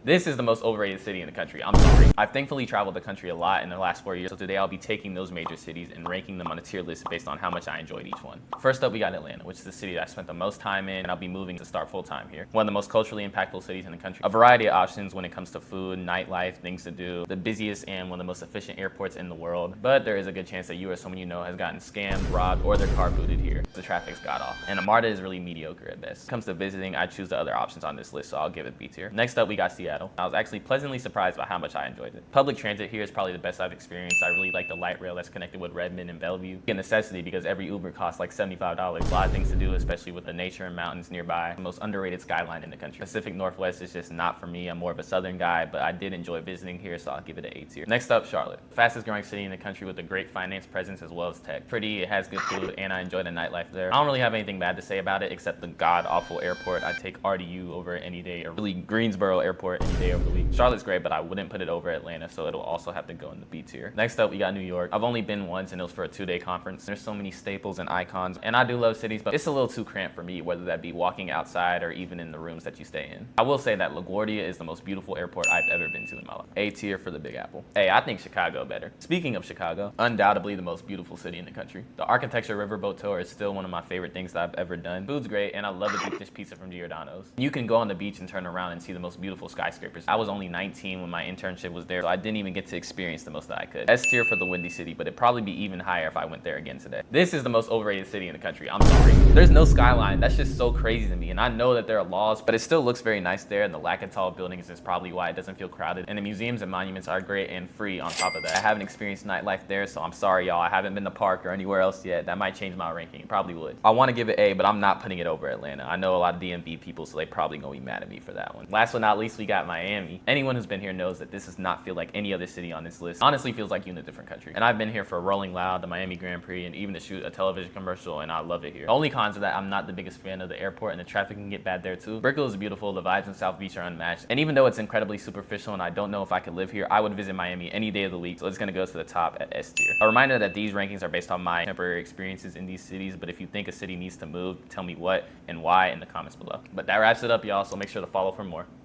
This is the most overrated city in the country. I'm sorry. I've thankfully traveled the country a lot in the last 4 years, so today I'll be taking those major cities and ranking them on a tier list based on how much I enjoyed each one. First up, we got Atlanta, which is the city that I spent the most time in, and I'll be moving to start full time here. One of the most culturally impactful cities in the country. A variety of options when it comes to food, nightlife, things to do. The busiest and one of the most efficient airports in the world. But there is a good chance that you or someone you know has gotten scammed, robbed, or their car booted here. The traffic's got off. And MARTA is really mediocre at best. When it comes to visiting, I choose the other options on this list, so I'll give it B tier. Next up, we got Seattle. I was actually pleasantly surprised by how much I enjoyed it. Public transit here is probably the best I've experienced. I really like the light rail that's connected with Redmond and Bellevue. A necessity because every Uber costs like $75. A lot of things to do, especially with the nature and mountains nearby. The most underrated skyline in the country. Pacific Northwest is just not for me. I'm more of a southern guy, but I did enjoy visiting here, so I'll give it an A tier. Next up, Charlotte. Fastest growing city in the country with a great finance presence as well as tech. Pretty, it has good food, and I enjoy the nightlife there. I don't really have anything bad to say about it except the god-awful airport. I'd take RDU over it any day, or really Greensboro Airport any day over the week. Charlotte's great, but I wouldn't put it over Atlanta, so it'll also have to go in the B tier. Next up, we got New York. I've only been once, and it was for a 2-day conference. There's so many staples and icons, and I do love cities, but it's a little too cramped for me, whether that be walking outside or even in the rooms that you stay in. I will say that LaGuardia is the most beautiful airport I've ever been to in my life. A tier for the Big Apple. Hey, I think Chicago better. Speaking of Chicago, undoubtedly the most beautiful city in the country. The architecture riverboat tour is still one of my favorite things that I've ever done. Food's great, and I love the deep dish pizza from Giordano's. You can go on the beach and turn around and see the most beautiful skyscrapers. I was only 19 when my internship was there, so I didn't even get to experience the most that I could. S tier for the Windy City, but it'd probably be even higher if I went there again today. This is the most overrated city in the country. I'm sorry. There's no skyline. That's just so crazy to me, and I know that there are laws, but it still looks very nice there, and the lack of tall buildings is probably why it doesn't feel crowded. And the museums and monuments are great and free on top of that. I haven't experienced nightlife there, so I'm sorry, y'all. I haven't been to Park or anywhere else yet. That might change my ranking. It probably would. I want to give it A, but I'm not putting it over Atlanta. I know a lot of DMV people, so they probably gonna be mad at me for that one. Last but not least, we got Miami. Anyone who's been here knows that this does not feel like any other city on this list. Honestly, feels like you're in a different country. And I've been here for Rolling Loud, the Miami Grand Prix, and even to shoot a television commercial, and I love it here. The only cons of that, I'm not the biggest fan of the airport, and the traffic can get bad there too. Brickell is beautiful, the vibes in South Beach are unmatched, and even though it's incredibly superficial and I don't know if I could live here, I would visit Miami any day of the week, so it's gonna go to the top at S tier. A reminder that these rankings are based on my temporary experiences in these cities, but if you think a city needs to move, tell me what and why in the comments below. But that wraps it up, y'all, so make sure to follow for more.